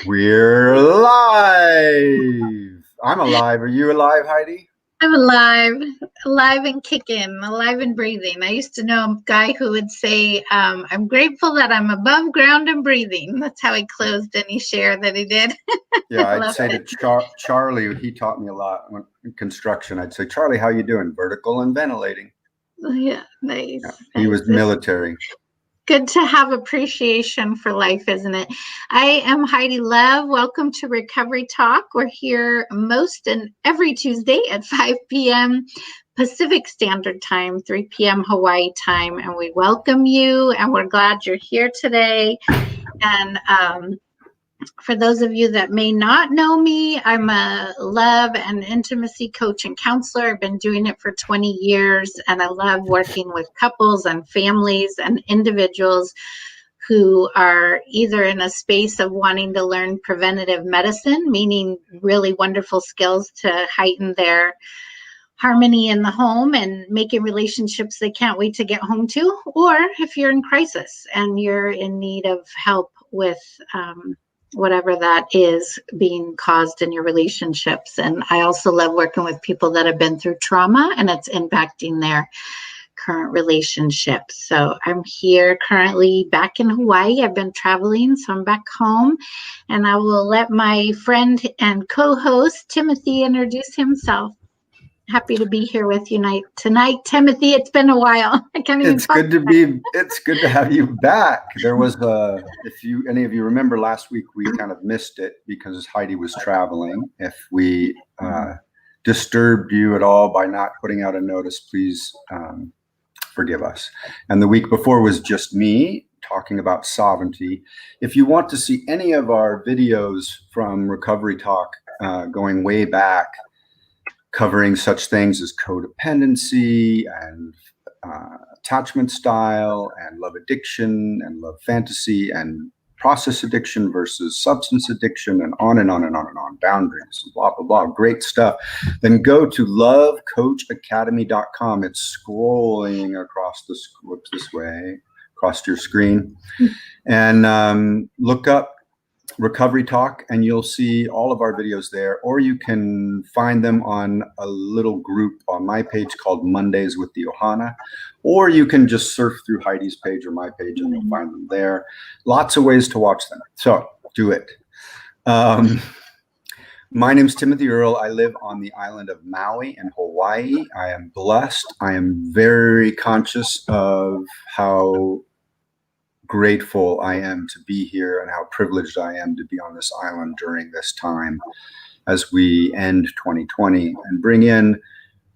We're live. I'm alive. Are you alive, Heidi? I'm alive and kicking, alive and breathing. I used to know a guy who would say, I'm grateful that I'm above ground and breathing. That's how he closed any share that he did. Yeah, I'd say to Charlie, he taught me a lot in construction. I'd say, Charlie, how you doing? Vertical and ventilating. Yeah, nice. Yeah, he was military. Good to have appreciation for life, isn't it? I am Heidi Love. Welcome to Recovery Talk. We're here most and every Tuesday at 5 p.m. Pacific Standard Time, 3 p.m. Hawaii time, and we welcome you, and we're glad you're here today. And for those of you that may not know me, I'm a love and intimacy coach and counselor. I've been doing it for 20 years, and I love working with couples and families and individuals who are either in a space of wanting to learn preventative medicine, meaning really wonderful skills to heighten their harmony in the home and making relationships they can't wait to get home to, or if you're in crisis and you're in need of help with whatever that is being caused in your relationships. And I also love working with people that have been through trauma and it's impacting their current relationships. So I'm here currently back in Hawaii. I've been traveling, so I'm back home, and I will let my friend and co-host Timothy introduce himself. Happy to be here with you tonight, Timothy. It's been a while. I can't even. It's good to have you back. There was any of you remember last week, we kind of missed it because Heidi was traveling. If we disturbed you at all by not putting out a notice, please forgive us. And the week before was just me talking about sovereignty. If you want to see any of our videos from Recovery Talk going way back, covering such things as codependency and attachment style and love addiction and love fantasy and process addiction versus substance addiction and on and on and on and on, boundaries, blah, blah, blah, great stuff, then go to lovecoachacademy.com. It's scrolling across this way, across your screen, and look up Recovery Talk, and you'll see all of our videos there, or you can find them on a little group on my page called Mondays with the Ohana, or you can just surf through Heidi's page or my page and you'll find them there. Lots of ways to watch them, so do it. My name's Timothy Earle. I live on the island of Maui in Hawaii. I am blessed. I am very conscious of how grateful I am to be here and how privileged I am to be on this island during this time as we end 2020 and bring in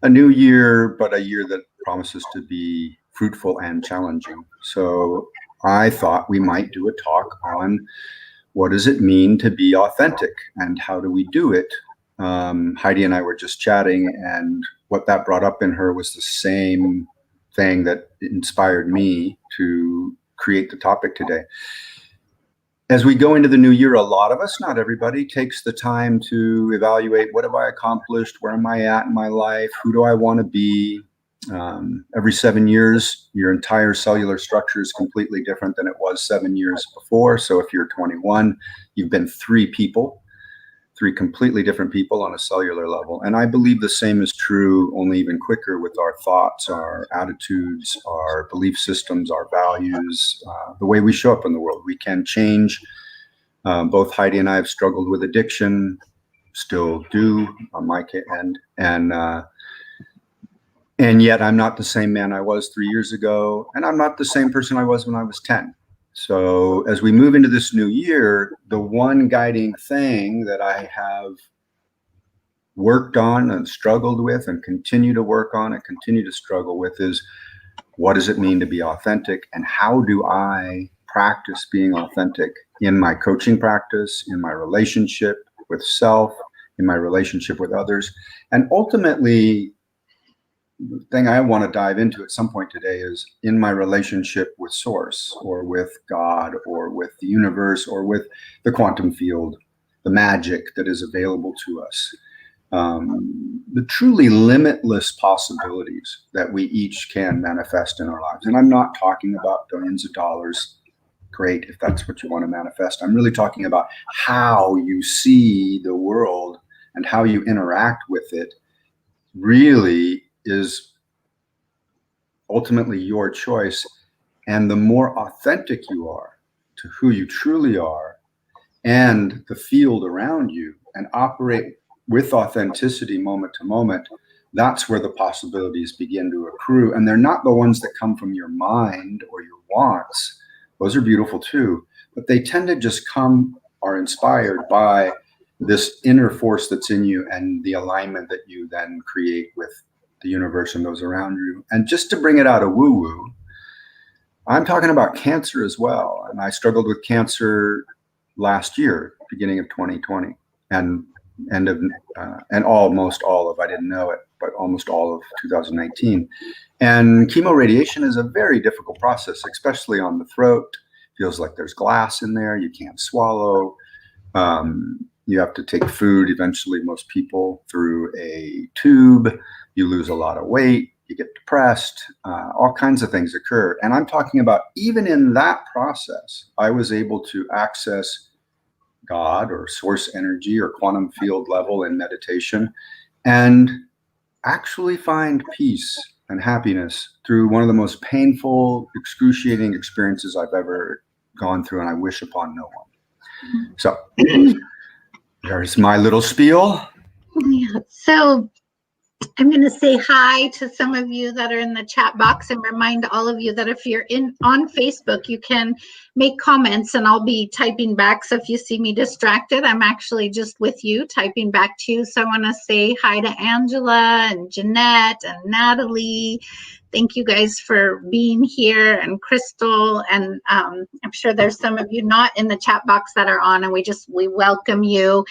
a new year, but a year that promises to be fruitful and challenging. So I thought we might do a talk on what does it mean to be authentic and how do we do it? Heidi and I were just chatting, and what that brought up in her was the same thing that inspired me to create the topic today. As we go into the new year, a lot of us, not everybody, takes the time to evaluate, what have I accomplished? Where am I at in my life? Who do I want to be? Every 7 years, your entire cellular structure is completely different than it was 7 years before. So if you're 21, you've been three completely different people on a cellular level. And I believe the same is true, only even quicker, with our thoughts, our attitudes, our belief systems, our values, the way we show up in the world. We can change. Both Heidi and I have struggled with addiction, still do on my end. And yet I'm not the same man I was 3 years ago. And I'm not the same person I was when I was 10. So as we move into this new year, the one guiding thing that I have worked on and struggled with and continue to work on and continue to struggle with is, what does it mean to be authentic? And how do I practice being authentic in my coaching practice, in my relationship with self, in my relationship with others? And ultimately, the thing I want to dive into at some point today is in my relationship with Source, or with God, or with the universe, or with the quantum field, the magic that is available to us, the truly limitless possibilities that we each can manifest in our lives. And I'm not talking about billions of dollars great if that's what you want to manifest. I'm really talking about how you see the world and how you interact with it really is ultimately your choice. And the more authentic you are to who you truly are and the field around you, and operate with authenticity moment to moment, that's where the possibilities begin to accrue. And they're not the ones that come from your mind or your wants. Those are beautiful too, but they tend to just are inspired by this inner force that's in you and the alignment that you then create with the universe and those around you. And just to bring it out of woo-woo, I'm talking about cancer as well. And I struggled with cancer last year, beginning of 2020, and almost all of, I didn't know it, but almost all of 2019. And chemo radiation is a very difficult process, especially on the throat. Feels like there's glass in there. You can't swallow. You have to take food, eventually, most people, through a tube. You lose a lot of weight. You get depressed. All kinds of things occur. And I'm talking about even in that process, I was able to access God or source energy or quantum field level in meditation and actually find peace and happiness through one of the most painful, excruciating experiences I've ever gone through, and I wish upon no one. So there's my little spiel. Yeah. So I'm going to say hi to some of you that are in the chat box and remind all of you that if you're on Facebook, you can make comments and I'll be typing back. So if you see me distracted, I'm actually just with you typing back to you. So I want to say hi to Angela and Jeanette and Natalie. Thank you guys for being here, and Crystal. And I'm sure there's some of you not in the chat box that are on, and we welcome you.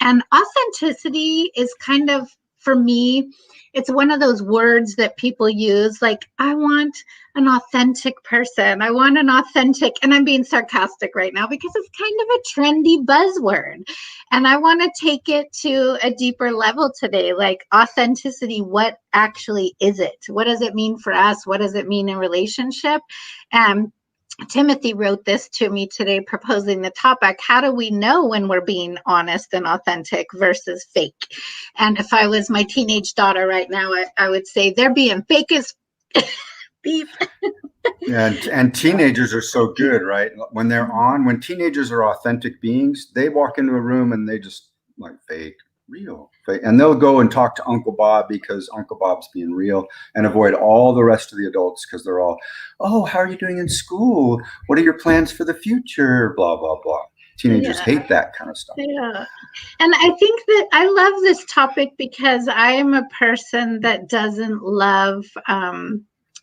And authenticity is kind of, for me, it's one of those words that people use, like, I want an authentic person. I want an authentic, and I'm being sarcastic right now because it's kind of a trendy buzzword. And I want to take it to a deeper level today, like authenticity. What actually is it? What does it mean for us? What does it mean in relationship? Timothy wrote this to me today, proposing the topic, how do we know when we're being honest and authentic versus fake? And if I was my teenage daughter right now, I would say they're being fake as beef. And teenagers are so good, right? When teenagers are authentic beings, they walk into a room and they just like fake, real. And they'll go and talk to Uncle Bob because Uncle Bob's being real, and avoid all the rest of the adults because they're all, oh, how are you doing in school? What are your plans for the future? Blah, blah, blah. Teenagers hate that kind of stuff. Yeah. And I think that I love this topic because I am a person that doesn't love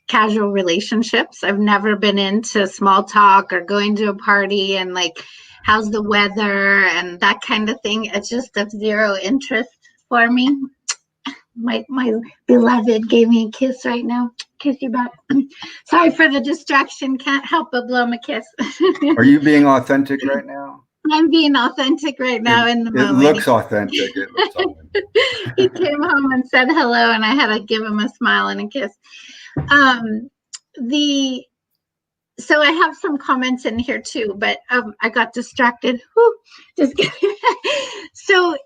casual relationships. I've never been into small talk or going to a party and like, how's the weather and that kind of thing. It's just of zero interest for me. My beloved gave me a kiss right now. Kiss you back. Sorry for the distraction. Can't help but blow him a kiss. Are you being authentic right now? I'm being authentic right now in the moment. It looks authentic. He came home and said hello, and I had to give him a smile and a kiss. So I have some comments in here too, but I got distracted. Whew, just kidding. So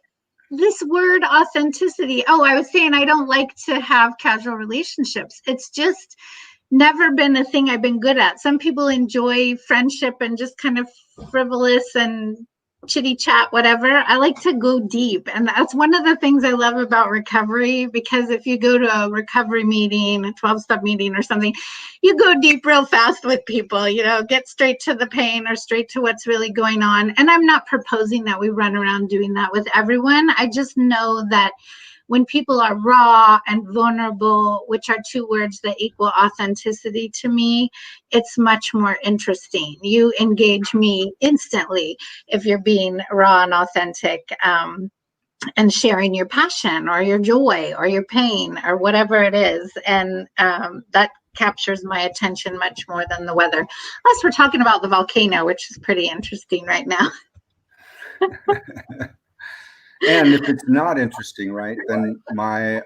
this word authenticity. Oh, I was saying I don't like to have casual relationships. It's just never been a thing I've been good at. Some people enjoy friendship and just kind of frivolous and chitty chat, whatever. I like to go deep. And that's one of the things I love about recovery, because if you go to a recovery meeting, a 12-step meeting or something, you go deep real fast with people, get straight to the pain or straight to what's really going on. And I'm not proposing that we run around doing that with everyone. I just know that when people are raw and vulnerable, which are two words that equal authenticity to me, it's much more interesting. You engage me instantly if you're being raw and authentic, and sharing your passion or your joy or your pain or whatever it is. And that captures my attention much more than the weather. Unless we're talking about the volcano, which is pretty interesting right now. And if it's not interesting, right, then it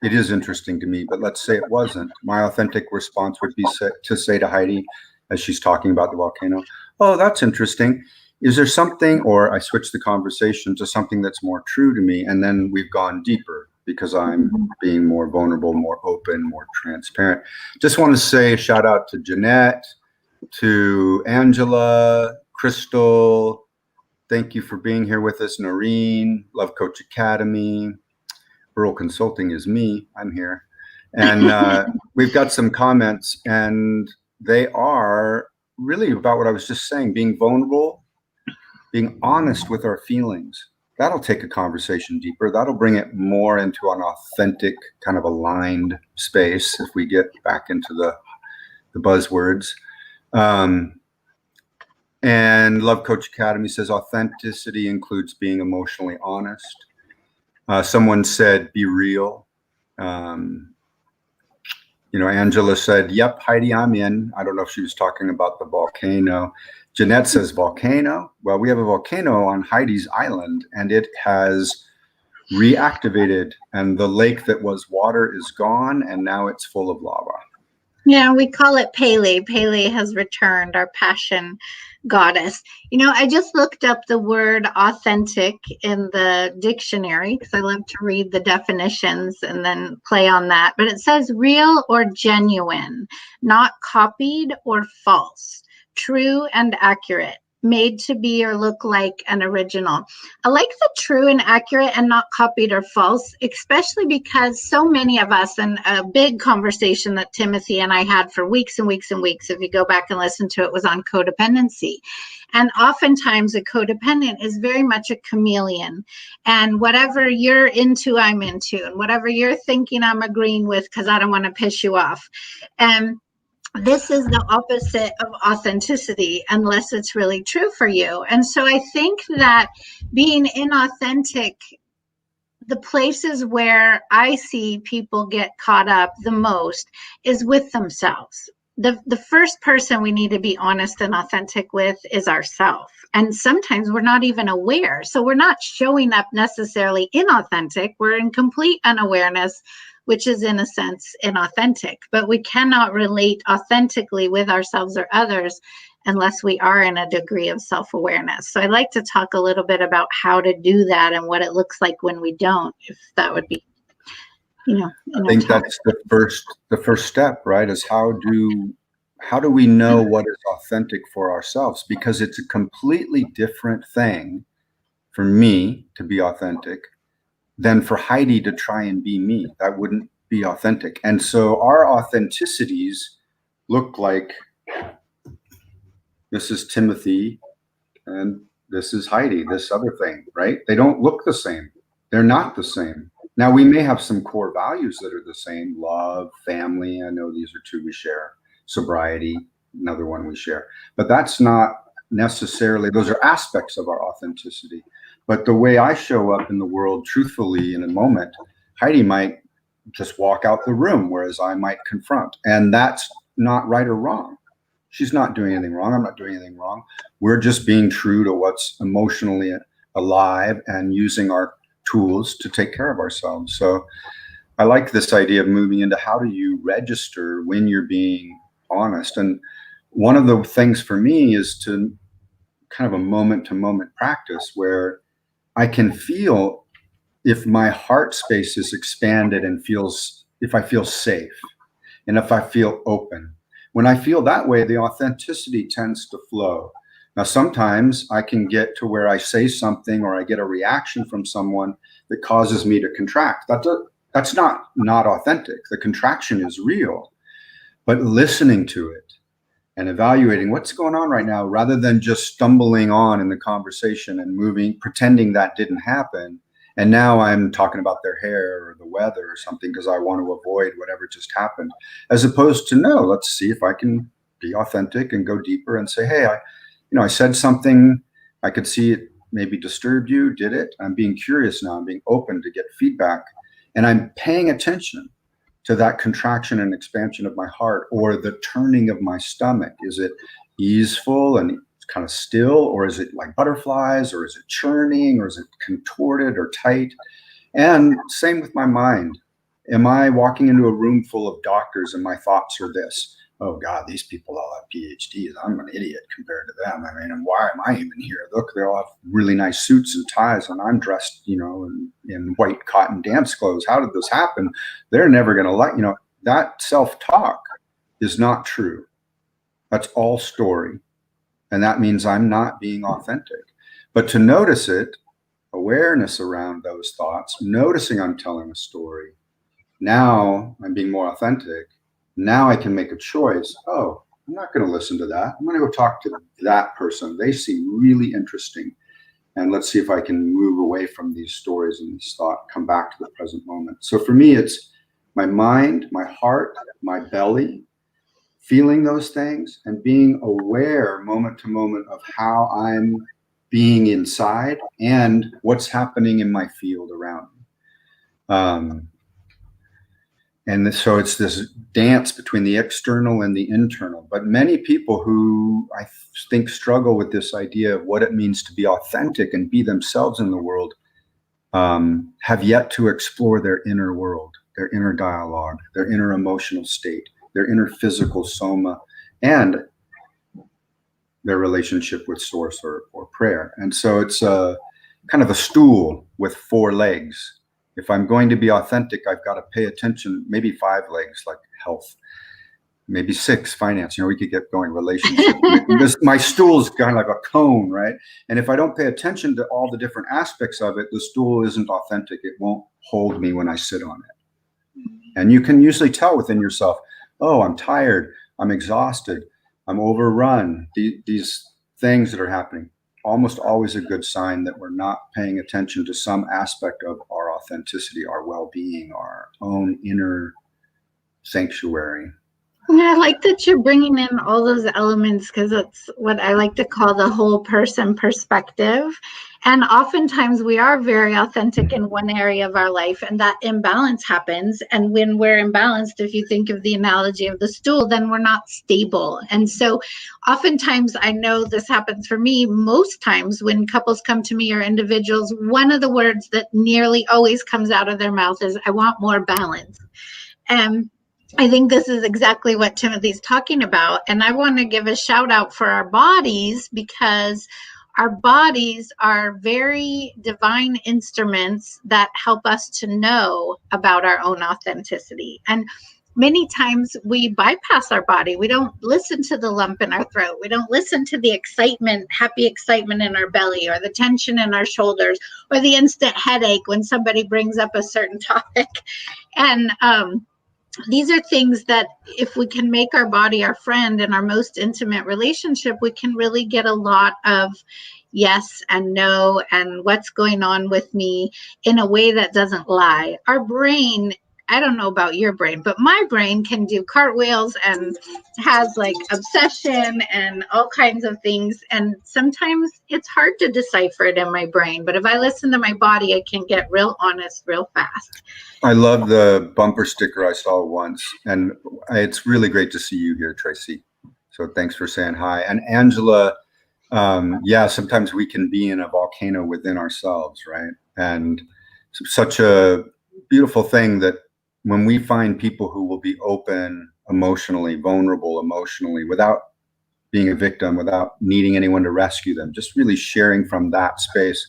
is interesting to me, but let's say it wasn't. My authentic response would be to say to Heidi, as she's talking about the volcano. Oh, that's interesting. Is there something, or I switch the conversation to something that's more true to me, and then we've gone deeper because I'm being more vulnerable, more open, more transparent. Just want to say a shout out to Jeanette, to Angela, Crystal. Thank you for being here with us. Noreen, Love Coach Academy. Earle Consulting is me. I'm here. And we've got some comments, and they are really about what I was just saying, being vulnerable, being honest with our feelings. That'll take a conversation deeper. That'll bring it more into an authentic, kind of aligned space if we get back into the buzzwords. And Love Coach Academy says authenticity includes being emotionally honest. Someone said, be real. Angela said, yep, Heidi, I'm in. I don't know if she was talking about the volcano. Jeanette says, volcano? Well, we have a volcano on Heidi's island, and it has reactivated, and the lake that was water is gone, and now it's full of lava. Yeah, we call it Pele. Pele has returned, our passion goddess. I just looked up the word authentic in the dictionary because I love to read the definitions and then play on that. But it says real or genuine, not copied or false, true and accurate, made to be or look like an original. I like the true and accurate and not copied or false, especially because so many of us, and a big conversation that Timothy and I had for weeks and weeks and weeks, if you go back and listen to it, was on codependency. And oftentimes a codependent is very much a chameleon, and whatever you're into, I'm into, and whatever you're thinking, I'm agreeing with because I don't want to piss you off. And this is the opposite of authenticity unless it's really true for you. And so I think that being inauthentic, the places where I see people get caught up the most is with themselves. The first person we need to be honest and authentic with is ourselves. And sometimes we're not even aware. So we're not showing up necessarily inauthentic. We're in complete unawareness, which is in a sense inauthentic, but we cannot relate authentically with ourselves or others unless we are in a degree of self-awareness. So I'd like to talk a little bit about how to do that and what it looks like when we don't, if that would be, I think that's the first step, right? Is how do we know what is authentic for ourselves? Because it's a completely different thing for me to be authentic than for Heidi to try and be me. That wouldn't be authentic. And so our authenticities look like, this is Timothy and this is Heidi, this other thing, right? They don't look the same. They're not the same. Now, we may have some core values that are the same: love, family. I know these are two we share. Sobriety, another one we share. But that's not necessarily, those are aspects of our authenticity. But the way I show up in the world truthfully in a moment, Heidi might just walk out the room, whereas I might confront. And that's not right or wrong. She's not doing anything wrong. I'm not doing anything wrong. We're just being true to what's emotionally alive and using our tools to take care of ourselves. So I like this idea of moving into how do you register when you're being honest. And one of the things for me is to kind of a moment to moment practice where I can feel if my heart space is expanded and if I feel safe and if I feel open. When I feel that way, the authenticity tends to flow. Now, sometimes I can get to where I say something or I get a reaction from someone that causes me to contract. That's not authentic. The contraction is real, but listening to it and evaluating what's going on right now, rather than just stumbling on in the conversation and moving, pretending that didn't happen. And now I'm talking about their hair or the weather or something because I want to avoid whatever just happened, as opposed to, no, let's see if I can be authentic and go deeper and say, hey, I said something, I could see it maybe disturbed you, did it? I'm being curious now, I'm being open to get feedback, and I'm paying attention to that contraction and expansion of my heart or the turning of my stomach. Is it easeful and kind of still, or is it like butterflies, or is it churning, or is it contorted or tight? And same with my mind. Am I walking into a room full of doctors and my thoughts are this? oh God, these people all have PhDs. I'm an idiot compared to them. I mean, and why am I even here? Look, they all have really nice suits and ties, and I'm dressed, in white cotton dance clothes. How did this happen? They're never going to that self-talk is not true. That's all story. And that means I'm not being authentic. But to notice it, awareness around those thoughts, noticing I'm telling a story, now I'm being more authentic. Now I can make a choice. Oh, I'm not going to listen to that. I'm going to go talk to that person. They seem really interesting. And let's see if I can move away from these stories and this thought, come back to the present moment. So for me, it's my mind, my heart, my belly, feeling those things and being aware moment to moment of how I'm being inside and what's happening in my field around me. And so it's this dance between the external and the internal. But many people who I think struggle with this idea of what it means to be authentic and be themselves in the world have yet to explore their inner world, their inner dialogue, their inner emotional state, their inner physical soma, and their relationship with source or prayer. And so it's kind of a stool with 4 legs. If I'm going to be authentic, I've got to pay attention, maybe 5 legs, like health, maybe 6, finance. We could get going, relationship. My stool's kind of like a cone, right? And if I don't pay attention to all the different aspects of it, the stool isn't authentic. It won't hold me when I sit on it. And you can usually tell within yourself, oh, I'm tired, I'm exhausted, I'm overrun. These things that are happening, almost always a good sign that we're not paying attention to some aspect of our authenticity, our well-being, our own inner sanctuary. Yeah, I like that you're bringing in all those elements because it's what I like to call the whole person perspective. And oftentimes we are very authentic in one area of our life, and that imbalance happens. And when we're imbalanced, if you think of the analogy of the stool, then we're not stable. And so oftentimes, I know this happens for me most times when couples come to me or individuals, one of the words that nearly always comes out of their mouth is, I want more balance. And I think this is exactly what Timothy's talking about. And I want to give a shout out for our bodies because our bodies are very divine instruments that help us to know about our own authenticity. And many times we bypass our body. We don't listen to the lump in our throat. We don't listen to the excitement, happy excitement in our belly, or the tension in our shoulders, or the instant headache when somebody brings up a certain topic. And these are things that if we can make our body our friend in our most intimate relationship, we can really get a lot of yes and no and what's going on with me in a way that doesn't lie. Our brain, I don't know about your brain, but my brain can do cartwheels and has like obsession and all kinds of things. And sometimes it's hard to decipher it in my brain. But if I listen to my body, I can get real honest real fast. I love the bumper sticker I saw once. And it's really great to see you here, Tracy. So thanks for saying hi. And Angela, yeah, sometimes we can be in a volcano within ourselves, right? And such a beautiful thing that when we find people who will be open emotionally, vulnerable emotionally, without being a victim, without needing anyone to rescue them, just really sharing from that space,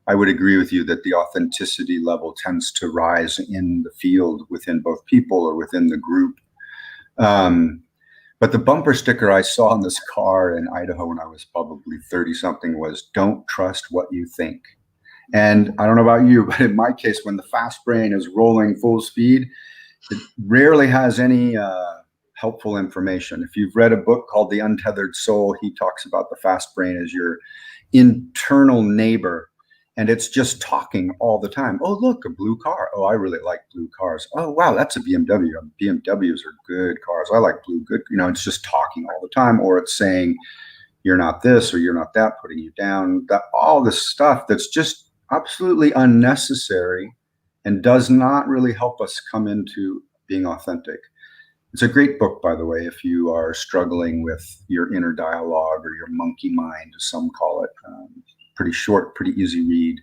I would agree with you that the authenticity level tends to rise in the field within both people or within the group. But the bumper sticker I saw in this car in Idaho when I was probably 30 something was, don't trust what you think. And I don't know about you, but in my case, when the fast brain is rolling full speed, it rarely has any helpful information. If you've read a book called The Untethered Soul, he talks about the fast brain as your internal neighbor. And it's just talking all the time. Oh, look, a blue car. Oh, I really like blue cars. Oh, wow, that's a BMW. BMWs are good cars. I like blue, good. It's just talking all the time. Or it's saying, you're not this or you're not that, putting you down. All this stuff that's just absolutely unnecessary and does not really help us come into being authentic. It's a great book, by the way, if you are struggling with your inner dialogue or your monkey mind, as some call it. Pretty short, pretty easy read.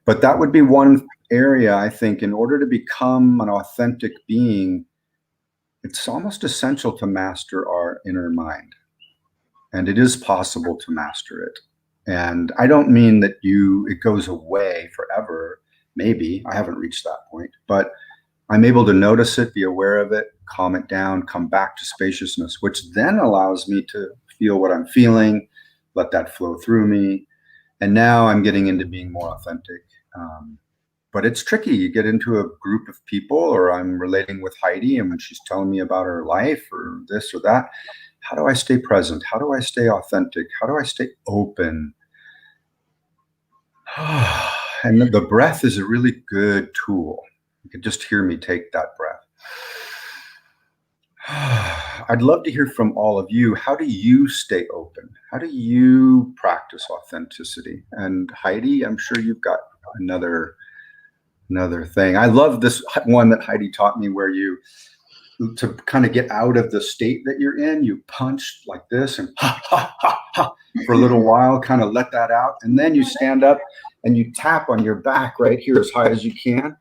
But that would be one area, I think, in order to become an authentic being, it's almost essential to master our inner mind. And it is possible to master it. And I don't mean that it goes away forever. Maybe I haven't reached that point, but I'm able to notice it, be aware of it, calm it down, come back to spaciousness, which then allows me to feel what I'm feeling, let that flow through me. And now I'm getting into being more authentic. But it's tricky. You get into a group of people, or I'm relating with Heidi, and when she's telling me about her life or this or that, how do I stay present? How do I stay authentic? How do I stay open? And the breath is a really good tool. You can just hear me take that breath. I'd love to hear from all of you. How do you stay open? How do you practice authenticity? And Heidi, I'm sure you've got another thing. I love this one that Heidi taught me, where to kind of get out of the state that you're in, you punch like this and ha, ha, ha, ha, for a little while, kind of let that out. And then you stand up and you tap on your back right here as high as you can.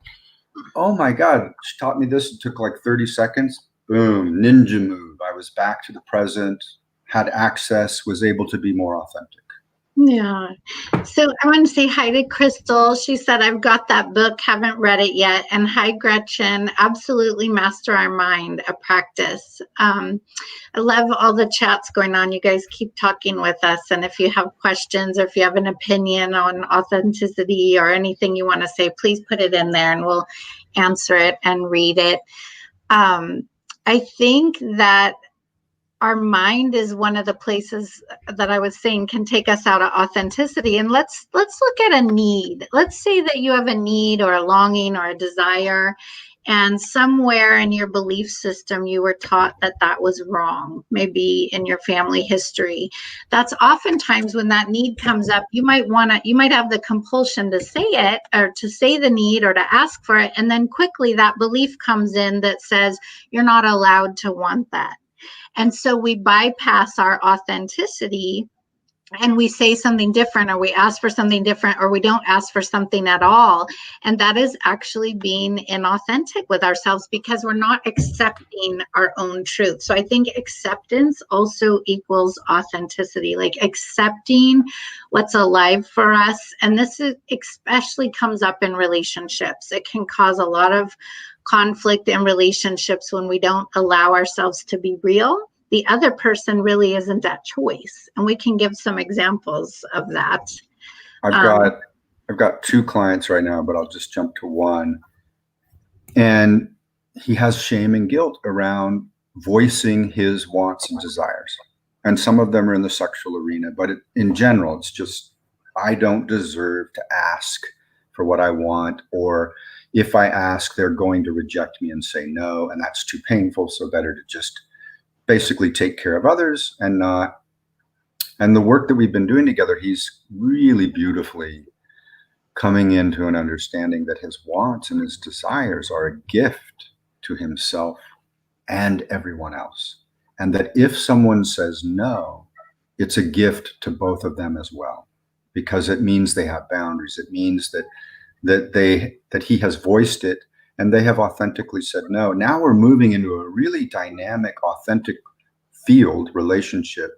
Oh my God, she taught me this. It took like 30 seconds. Boom, ninja move. I was back to the present, had access, was able to be more authentic. Yeah. So I want to say hi to Crystal. She said, I've got that book, haven't read it yet. And hi, Gretchen. Absolutely Master Our Mind, a practice. I love all the chats going on. You guys keep talking with us. And if you have questions, or if you have an opinion on authenticity or anything you want to say, please put it in there and we'll answer it and read it. I think that our mind is one of the places that I was saying can take us out of authenticity. And let's look at a need. Let's say that you have a need or a longing or a desire, and somewhere in your belief system you were taught that that was wrong, maybe in your family history. That's oftentimes when that need comes up, you might have the compulsion to say it, or to say the need, or to ask for it, and then quickly that belief comes in that says you're not allowed to want that. And so we bypass our authenticity and we say something different, or we ask for something different, or we don't ask for something at all. And that is actually being inauthentic with ourselves, because we're not accepting our own truth. So I think acceptance also equals authenticity, like accepting what's alive for us. And this especially comes up in relationships. It can cause a lot of conflict in relationships when we don't allow ourselves to be real. The other person really isn't at choice. And we can give some examples of that. I've got two clients right now, but I'll just jump to one. And he has shame and guilt around voicing his wants and desires. And some of them are in the sexual arena, but in general, it's just, I don't deserve to ask for what I want, or if I ask, they're going to reject me and say no, and that's too painful, so better to just basically take care of others and not. And the work that we've been doing together, he's really beautifully coming into an understanding that his wants and his desires are a gift to himself and everyone else. And that if someone says no, it's a gift to both of them as well, because it means they have boundaries. It means that he has voiced it and they have authentically said no. Now we're moving into a really dynamic, authentic field relationship,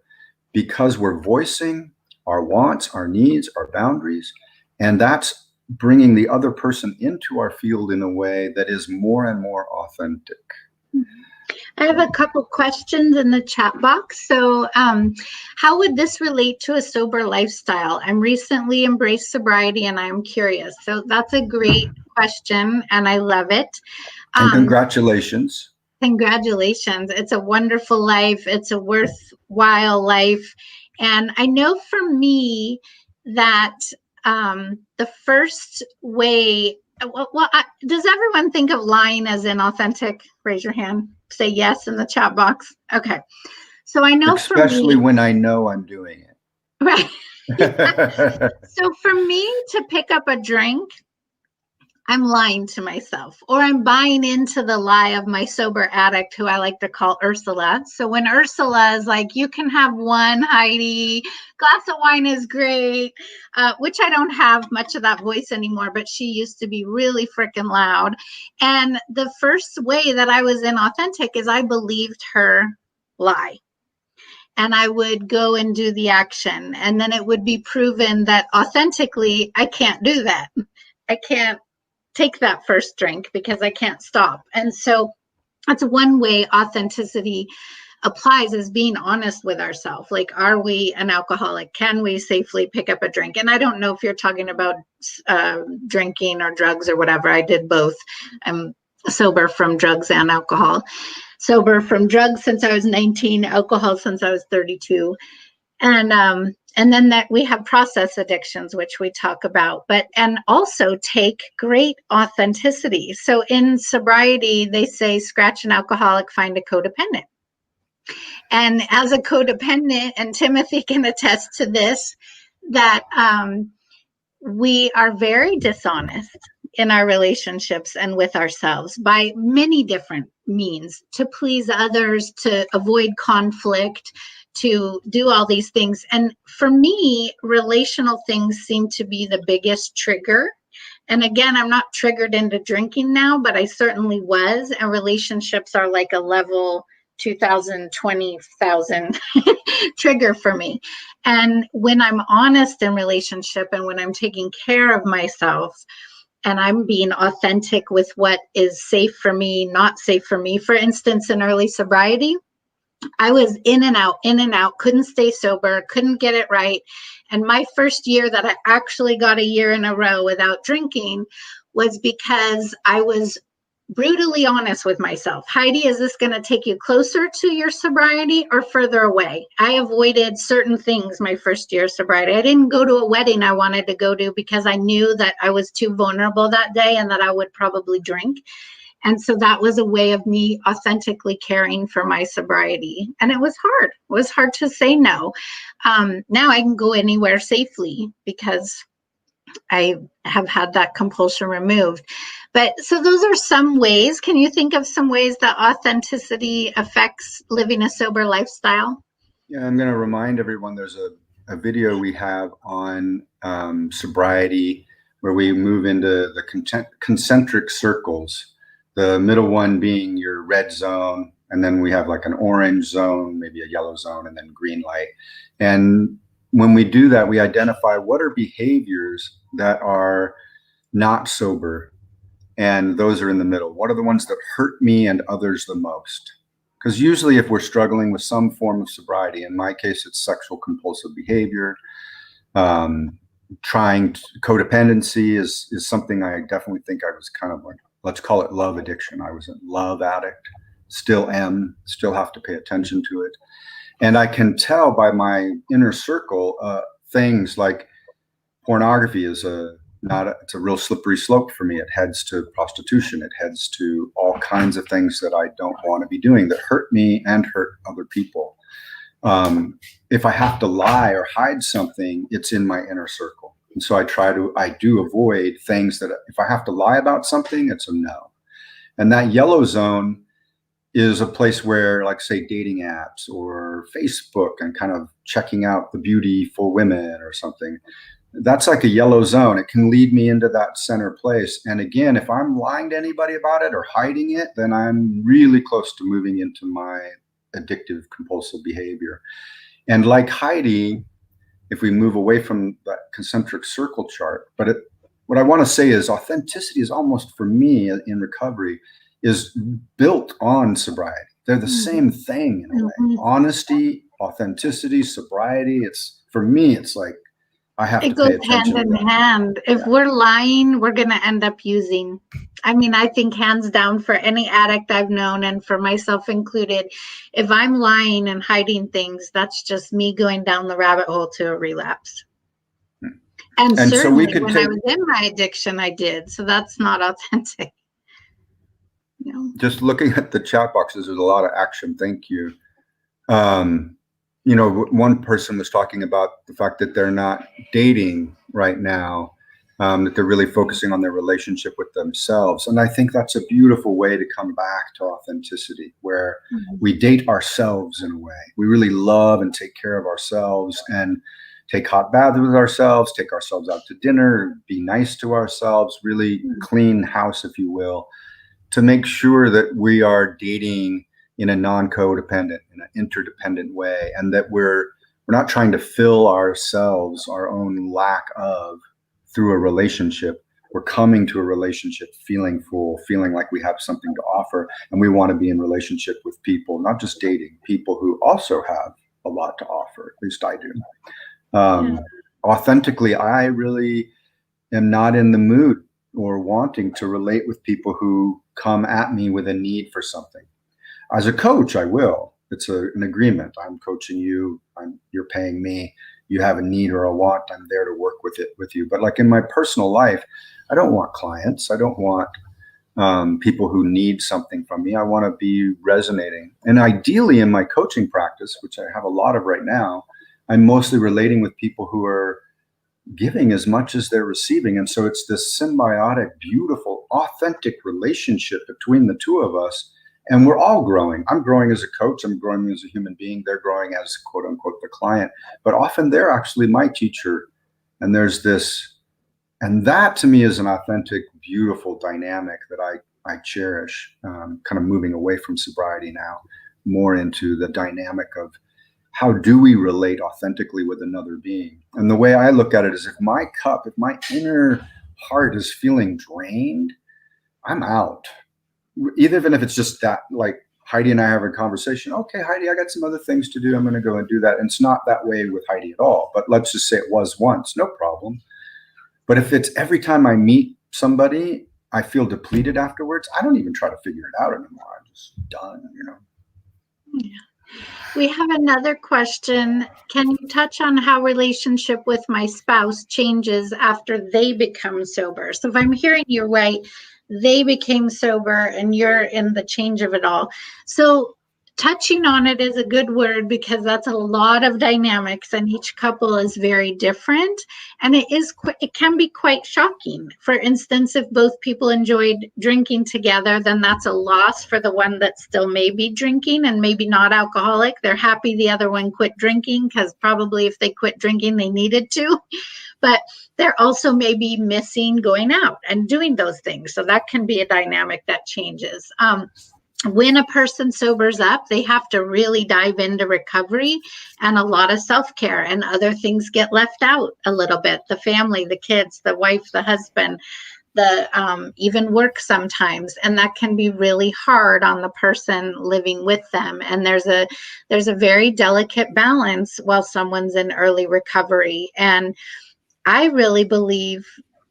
because we're voicing our wants, our needs, our boundaries, and that's bringing the other person into our field in a way that is more and more authentic. I have a couple questions in the chat box. So how would this relate to a sober lifestyle? I'm recently embraced sobriety and I'm curious. So that's a great question and I love it. And congratulations. Congratulations. It's a wonderful life. It's a worthwhile life. And I know for me that the first way, does everyone think of lying as inauthentic? Raise your hand. Say yes in the chat box. Okay. So I know especially when I know I'm doing it. Right. So for me to pick up a drink I'm lying to myself, or I'm buying into the lie of my sober addict, who I like to call Ursula. So when Ursula is like, you can have one, Heidi, glass of wine is great, which I don't have much of that voice anymore, but she used to be really freaking loud. And the first way that I was inauthentic is I believed her lie. And I would go and do the action. And then it would be proven that authentically, I can't do that. I can't take that first drink because I can't stop. And so that's one way authenticity applies, is being honest with ourselves. Like, are we an alcoholic? Can we safely pick up a drink? And I don't know if you're talking about drinking or drugs or whatever. I did both. I'm sober from drugs and alcohol. Sober from drugs since I was 19, alcohol since I was 32. And then that we have process addictions, which we talk about, and also take great authenticity. So in sobriety, they say, scratch an alcoholic, find a codependent. And as a codependent, and Timothy can attest to this, that we are very dishonest in our relationships and with ourselves by many different means, to please others, to avoid conflict, to do all these things. And for me, relational things seem to be the biggest trigger. And again, I'm not triggered into drinking now, but I certainly was. And relationships are like a level 2000, 20,000 trigger for me. And when I'm honest in relationship, and when I'm taking care of myself, and I'm being authentic with what is safe for me, not safe for me. For instance, in early sobriety, I was in and out, couldn't stay sober, couldn't get it right. And my first year that I actually got a year in a row without drinking was because I was brutally honest with myself. Heidi, is this going to take you closer to your sobriety or further away? I avoided certain things my first year of sobriety. I didn't go to a wedding I wanted to go to because I knew that I was too vulnerable that day and that I would probably drink. And so that was a way of me authentically caring for my sobriety. And it was hard. It was hard to say no. Now I can go anywhere safely because I have had that compulsion removed. But so those are some ways. Can you think of some ways that authenticity affects living a sober lifestyle? Yeah, I'm going to remind everyone there's a video we have on sobriety where we move into the concentric circles. The middle one being your red zone, and then we have like an orange zone, maybe a yellow zone, and then green light. And when we do that, we identify what are behaviors that are not sober, and those are in the middle. What are the ones that hurt me and others the most? Because usually if we're struggling with some form of sobriety, in my case, it's sexual compulsive behavior. Codependency is something I definitely think I was kind of like, let's call it love addiction. I was a love addict, still am, still have to pay attention to it. And I can tell by my inner circle, things like pornography is it's a real slippery slope for me. It heads to prostitution. It heads to all kinds of things that I don't want to be doing that hurt me and hurt other people. If I have to lie or hide something, it's in my inner circle. And so I do avoid things that if I have to lie about something, it's a no. And that yellow zone is a place where, like, say, dating apps or Facebook and kind of checking out the beautiful women or something. That's like a yellow zone. It can lead me into that center place. And again, if I'm lying to anybody about it or hiding it, then I'm really close to moving into my addictive compulsive behavior. And like Heidi, if we move away from that concentric circle chart, what I want to say is authenticity is almost, for me in recovery, is built on sobriety. They're the same thing in a way. Honesty, authenticity, sobriety. For me, it's like I have to pay attention. It goes hand in hand. If we're lying, we're going to end up using. I mean, I think hands down for any addict I've known, and for myself included, if I'm lying and hiding things, that's just me going down the rabbit hole to a relapse. And certainly so when I was in my addiction, I did. So that's not authentic. Just looking at the chat boxes, there's a lot of action. Thank you. One person was talking about the fact that they're not dating right now. that they're really focusing on their relationship with themselves. And I think that's a beautiful way to come back to authenticity, where we date ourselves in a way. We really love and take care of ourselves and take hot baths with ourselves, take ourselves out to dinner, be nice to ourselves, really clean house, if you will, to make sure that we are dating in a non-codependent, in an interdependent way, and that we're not trying to fill ourselves, our own lack of, through a relationship. We're coming to a relationship feeling full, feeling like we have something to offer, and we want to be in relationship with people, not just dating, people who also have a lot to offer. At least I do. Authentically, I really am not in the mood or wanting to relate with people who come at me with a need for something. As a coach, I will. It's an agreement. I'm coaching you. You're paying me. You have a need or a want. I'm there to work with you. But like in my personal life, I don't want clients. I don't want people who need something from me. I want to be resonating. And ideally in my coaching practice, which I have a lot of right now, I'm mostly relating with people who are giving as much as they're receiving. And so it's this symbiotic, beautiful, authentic relationship between the two of us. And we're all growing. I'm growing as a coach. I'm growing as a human being. They're growing as, quote unquote, the client. But often they're actually my teacher. And there's this, and that to me is an authentic, beautiful dynamic that I cherish, kind of moving away from sobriety now, more into the dynamic of how do we relate authentically with another being. And the way I look at it is, if my inner heart is feeling drained, I'm out. Even if it's just that, like Heidi and I have a conversation. Okay, Heidi, I got some other things to do. I'm going to go and do that. And it's not that way with Heidi at all. But let's just say it was once, no problem. But if it's every time I meet somebody, I feel depleted afterwards, I don't even try to figure it out anymore. I'm just done, Yeah. We have another question. Can you touch on how relationship with my spouse changes after they become sober? So if I'm hearing you right, they became sober and you're in the change of it all. So touching on it is a good word, because that's a lot of dynamics and each couple is very different. And it can be quite shocking. For instance, if both people enjoyed drinking together, then that's a loss for the one that still may be drinking and maybe not alcoholic. They're happy the other one quit drinking, because probably if they quit drinking, they needed to. But they're also maybe missing going out and doing those things. So that can be a dynamic that changes. When a person sobers up, they have to really dive into recovery and a lot of self-care, and other things get left out a little bit. The family, the kids, the wife, the husband, even work sometimes. And that can be really hard on the person living with them. And there's a very delicate balance while someone's in early recovery. And I really believe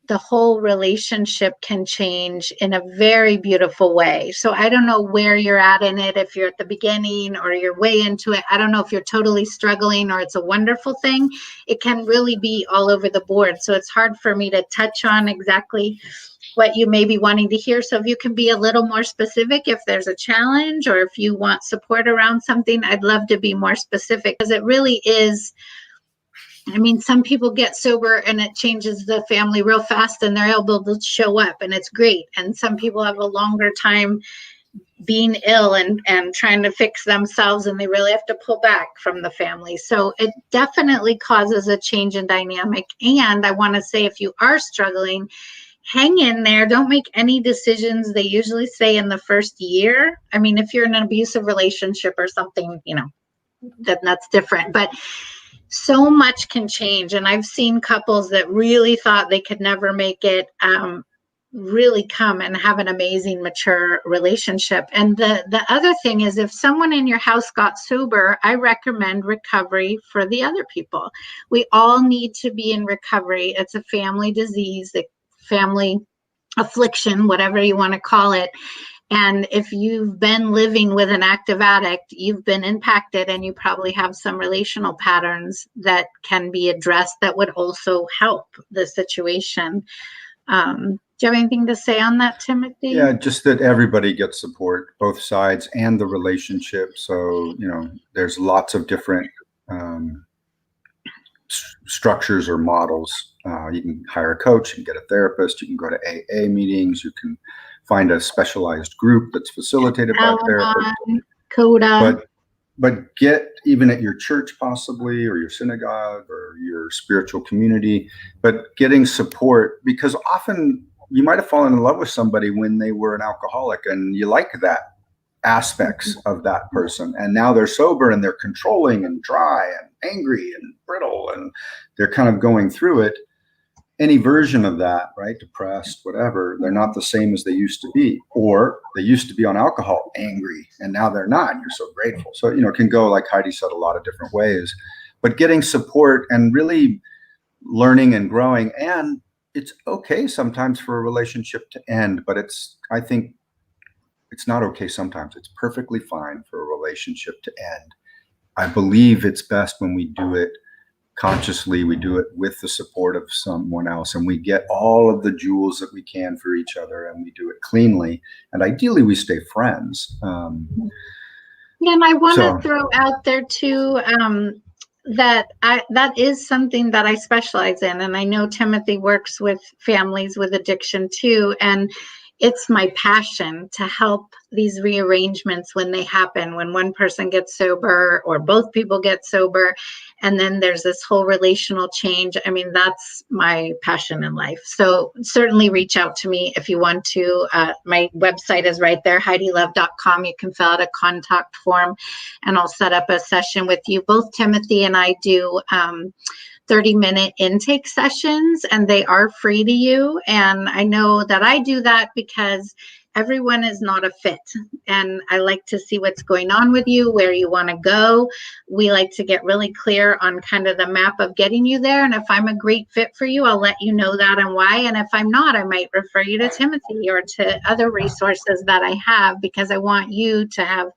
the whole relationship can change in a very beautiful way. So I don't know where you're at in it, if you're at the beginning or you're way into it. I don't know if you're totally struggling or it's a wonderful thing. It can really be all over the board. So it's hard for me to touch on exactly what you may be wanting to hear. So if you can be a little more specific, if there's a challenge or if you want support around something, I'd love to be more specific, because it really is. I mean, some people get sober and it changes the family real fast and they're able to show up and it's great. And some people have a longer time being ill and trying to fix themselves, and they really have to pull back from the family. So it definitely causes a change in dynamic. And I want to say, if you are struggling, hang in there. Don't make any decisions. They usually say in the first year. I mean, if you're in an abusive relationship or something, then that's different. But so much can change. And I've seen couples that really thought they could never make it, really come and have an amazing, mature relationship. And the other thing is, if someone in your house got sober, I recommend recovery for the other people. We all need to be in recovery. It's a family disease, a family affliction, whatever you want to call it. And if you've been living with an active addict, you've been impacted, and you probably have some relational patterns that can be addressed that would also help the situation. Do you have anything to say on that, Timothy? Yeah, just that everybody gets support, both sides and the relationship. So, there's lots of different structures or models You can hire a coach, you can get a therapist, you can go to AA meetings, you can find a specialized group that's facilitated by a therapist. Al-Anon, Coda. But get even at your church possibly, or your synagogue, or your spiritual community, but getting support, because often you might have fallen in love with somebody when they were an alcoholic and you like that aspects of that person, and now they're sober and they're controlling and dry and angry and brittle, and they're kind of going through it, any version of that, right? Depressed, whatever. They're not the same as they used to be, or they used to be on alcohol angry and now they're not, and you're so grateful. So, it can go, like Heidi said, a lot of different ways, but getting support and really learning and growing. And it's okay sometimes for a relationship to end, but I think it's not okay sometimes. It's perfectly fine for a relationship to end. I believe it's best when we do it consciously, we do it with the support of someone else, and we get all of the jewels that we can for each other, and we do it cleanly, and ideally we stay friends. And I want to throw out there too, that is something that I specialize in, and I know Timothy works with families with addiction too, and it's my passion to help these rearrangements when they happen, when one person gets sober or both people get sober, and then there's this whole relational change. I mean, that's my passion in life. So certainly reach out to me if you want to. My website is right there, HeidiLove.com. You can fill out a contact form and I'll set up a session with you. Both Timothy and I do 30-minute intake sessions, and they are free to you. And I know that I do that because everyone is not a fit, and I like to see what's going on with you, where you want to go. We like to get really clear on kind of the map of getting you there, and if I'm a great fit for you, I'll let you know that and why, and if I'm not, I might refer you to Timothy or to other resources that I have, because I want you to have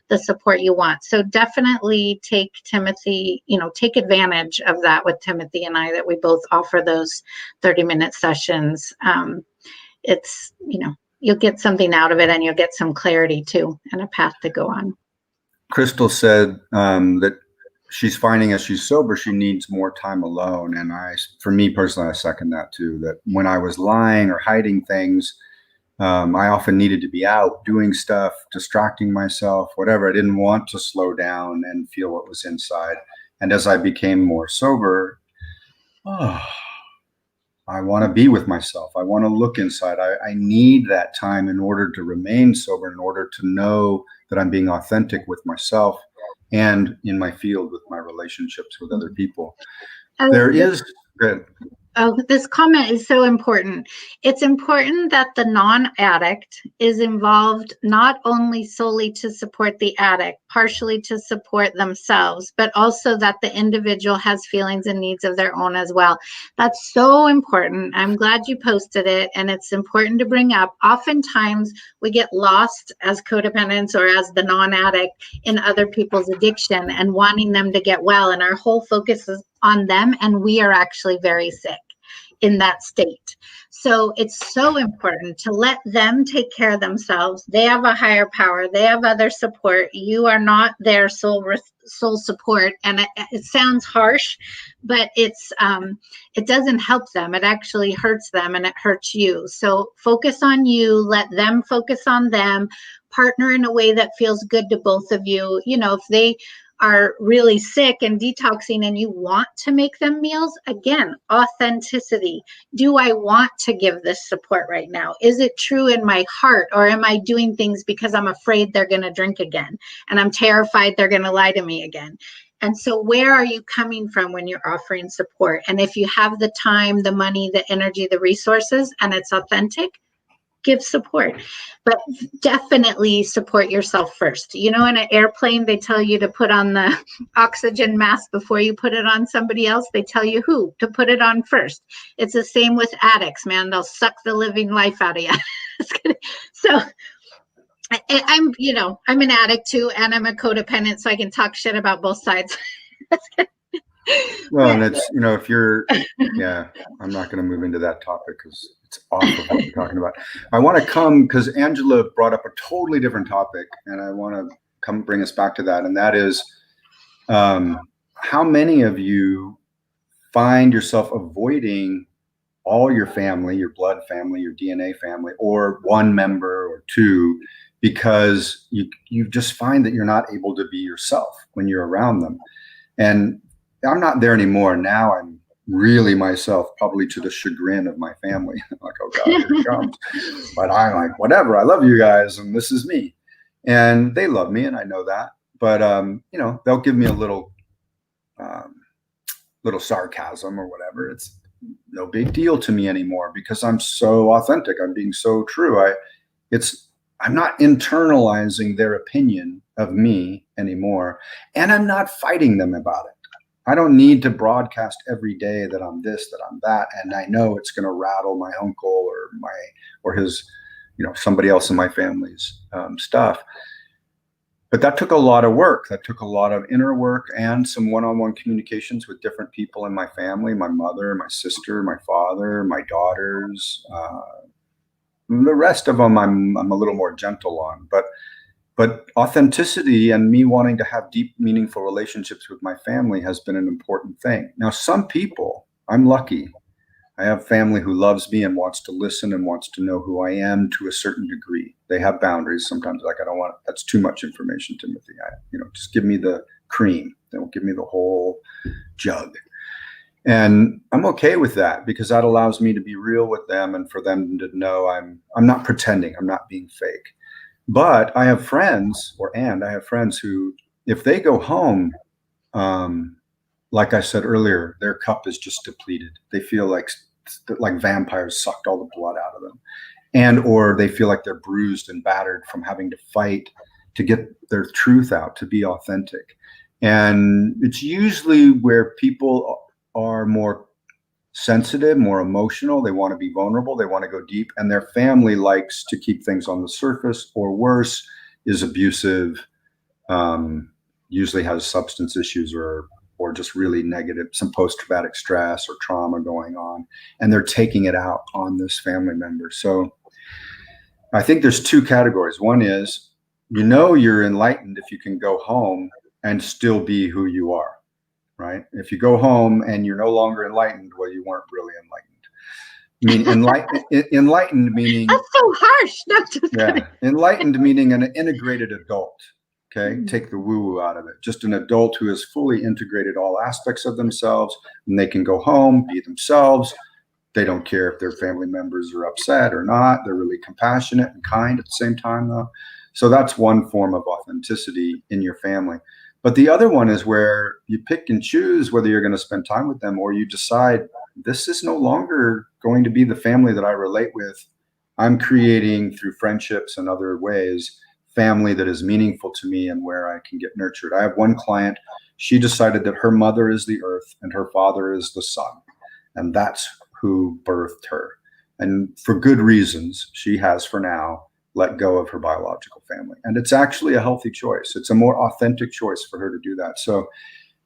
the support you want. So definitely take Timothy, take advantage of that with Timothy and I, that we both offer those 30-minute sessions. It's, you'll get something out of it, and you'll get some clarity too, and a path to go on. Crystal said that she's finding as she's sober, she needs more time alone. And for me personally, I second that too, that when I was lying or hiding things, I often needed to be out doing stuff, distracting myself, whatever. I didn't want to slow down and feel what was inside. And as I became more sober, I want to be with myself. I want to look inside. I need that time in order to remain sober, in order to know that I'm being authentic with myself and in my field with my relationships with other people. This comment is so important. It's important that the non-addict is involved not only solely to support the addict, partially to support themselves, but also that the individual has feelings and needs of their own as well. That's so important. I'm glad you posted it, and it's important to bring up. Oftentimes we get lost as codependents or as the non-addict in other people's addiction and wanting them to get well, and our whole focus is on them, and we are actually very sick in that state. So it's so important to let them take care of themselves. They have a higher power. They have other support. You are not their sole support. And it sounds harsh, but it doesn't help them. It actually hurts them, and it hurts you. So focus on you. Let them focus on them. Partner in a way that feels good to both of you. If they are really sick and detoxing and you want to make them meals, again, authenticity. Do I want to give this support right now? Is it true in my heart, or am I doing things because I'm afraid they're going to drink again and I'm terrified they're going to lie to me again? And so where are you coming from when you're offering support? And if you have the time, the money, the energy, the resources, and it's authentic, give support, but definitely support yourself first. In an airplane, they tell you to put on the oxygen mask before you put it on somebody else. They tell you who to put it on first. It's the same with addicts, man. They'll suck the living life out of you. So I'm an addict too, and I'm a codependent, so I can talk shit about both sides. Well, and it's, if you're, I'm not going to move into that topic because it's off of what we're talking about. I want to come, because Angela brought up a totally different topic, and I want to come bring us back to that. And that is, how many of you find yourself avoiding all your family, your blood family, your DNA family, or one member or two, because you just find that you're not able to be yourself when you're around them. And I'm not there anymore. Now I'm really myself, probably to the chagrin of my family. Like, oh God, here it comes. But I'm like, whatever, I love you guys, and this is me. And they love me, and I know that. But they'll give me a um, little sarcasm or whatever. It's no big deal to me anymore because I'm so authentic. I'm being so true. I'm not internalizing their opinion of me anymore, and I'm not fighting them about it. I don't need to broadcast every day that I'm this, that I'm that, and I know it's going to rattle my uncle or his, somebody else in my family's stuff. But that took a lot of work. That took a lot of inner work and some one-on-one communications with different people in my family, my mother, my sister, my father, my daughters. The rest of them I'm a little more gentle on. But authenticity and me wanting to have deep, meaningful relationships with my family has been an important thing. Now, some people, I'm lucky. I have family who loves me and wants to listen and wants to know who I am to a certain degree. They have boundaries. Sometimes, like, I don't want, that's too much information, Timothy. Just give me the cream. Don't give me the whole jug. And I'm okay with that because that allows me to be real with them and for them to know I'm not pretending. I'm not being fake. But I have friends who, if they go home, like I said earlier, their cup is just depleted. They feel like vampires sucked all the blood out of them, or they feel like they're bruised and battered from having to fight to get their truth out, to be authentic. And it's usually where people are more sensitive, more emotional. They want to be vulnerable. They want to go deep, and their family likes to keep things on the surface, or worse, is abusive, usually has substance issues or just really negative, some post-traumatic stress or trauma going on, and they're taking it out on this family member. So I think there's two categories. One is, you're enlightened if you can go home and still be who you are, right? If you go home and you're no longer enlightened, well, you weren't really enlightened. I mean, enlightened meaning, that's so harsh. Not just yeah, enlightened meaning an integrated adult. Okay, take the woo-woo out of it. Just an adult who has fully integrated all aspects of themselves, and they can go home, be themselves. They don't care if their family members are upset or not. They're really compassionate and kind at the same time, though. So that's one form of authenticity in your family. But the other one is where you pick and choose whether you're going to spend time with them, or you decide this is no longer going to be the family that I relate with. I'm creating, through friendships and other ways, family that is meaningful to me and where I can get nurtured. I have one client, she decided that her mother is the earth and her father is the sun. And that's who birthed her. And for good reasons, she has for now let go of her biological family. And it's actually a healthy choice. It's a more authentic choice for her to do that. So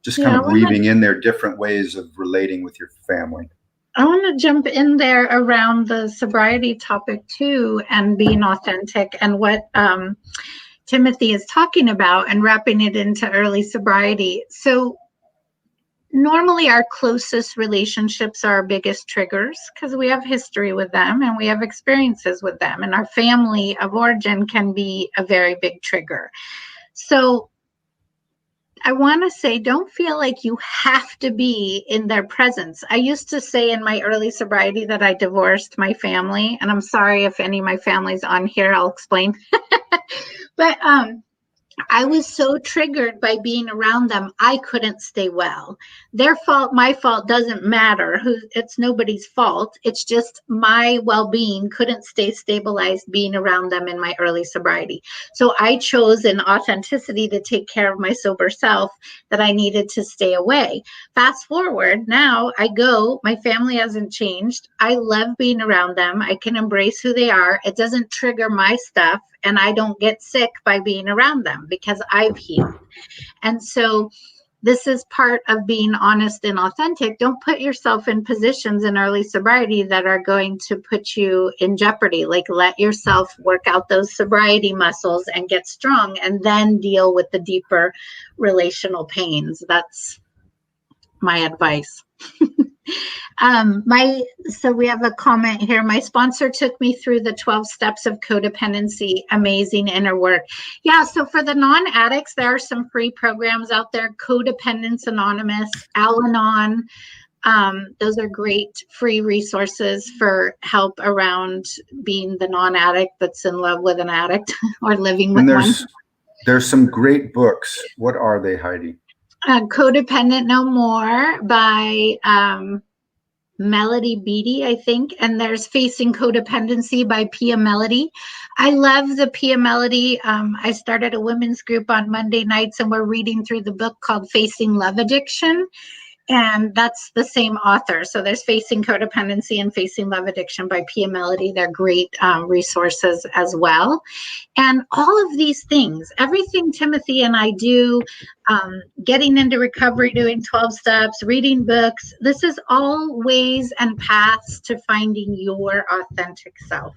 just kind of weaving in there different ways of relating with your family. I want to jump in there around the sobriety topic too, and being authentic, and what Timothy is talking about, and wrapping it into early sobriety. So normally our closest relationships are our biggest triggers because we have history with them and we have experiences with them, and our family of origin can be a very big trigger. So I want to say, don't feel like you have to be in their presence. I used to say in my early sobriety that I divorced my family, and I'm sorry if any of my family's on here, I'll explain. But I was so triggered by being around them, I couldn't stay well. Their fault, my fault doesn't matter. It's nobody's fault. It's just my well-being couldn't stay stabilized being around them in my early sobriety. So I chose in authenticity to take care of my sober self that I needed to stay away. Fast forward, now I go, my family hasn't changed. I love being around them. I can embrace who they are. It doesn't trigger my stuff, and I don't get sick by being around them because I've healed. And so this is part of being honest and authentic. Don't put yourself in positions in early sobriety that are going to put you in jeopardy. Like, let yourself work out those sobriety muscles and get strong, and then deal with the deeper relational pains. That's my advice. So we have a comment here. My sponsor took me through the 12 steps of codependency. Amazing inner work. Yeah. So for the non-addicts, there are some free programs out there. Codependence Anonymous, Al-Anon. Those are great free resources for help around being the non-addict that's in love with an addict or living with And one. there's some great books. What are they, Heidi? Codependent No More by Melody Beattie, I think, and there's Facing Codependency by Pia Melody. I love the Pia Melody. I started a women's group on Monday nights, and we're reading through the book called Facing Love Addiction. And that's the same author. So there's Facing Codependency and Facing Love Addiction by Pia Melody. They're great resources as well. And all of these things, everything Timothy and I do, getting into recovery, doing 12 steps, reading books, this is all ways and paths to finding your authentic self.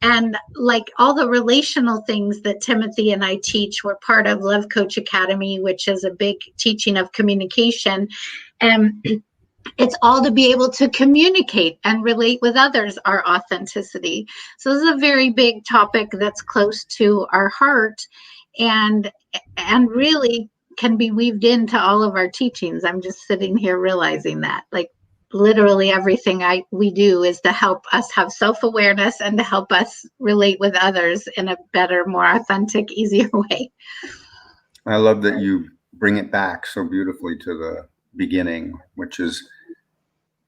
And like all the relational things that Timothy and I teach, we're part of Love Coach Academy, which is a big teaching of communication. And it's all to be able to communicate and relate with others, our authenticity. So this is a very big topic that's close to our heart and really can be weaved into all of our teachings. I'm just sitting here realizing that, like, literally everything we do is to help us have self-awareness and to help us relate with others in a better, more authentic, easier way. I love that you bring it back so beautifully to the beginning, which is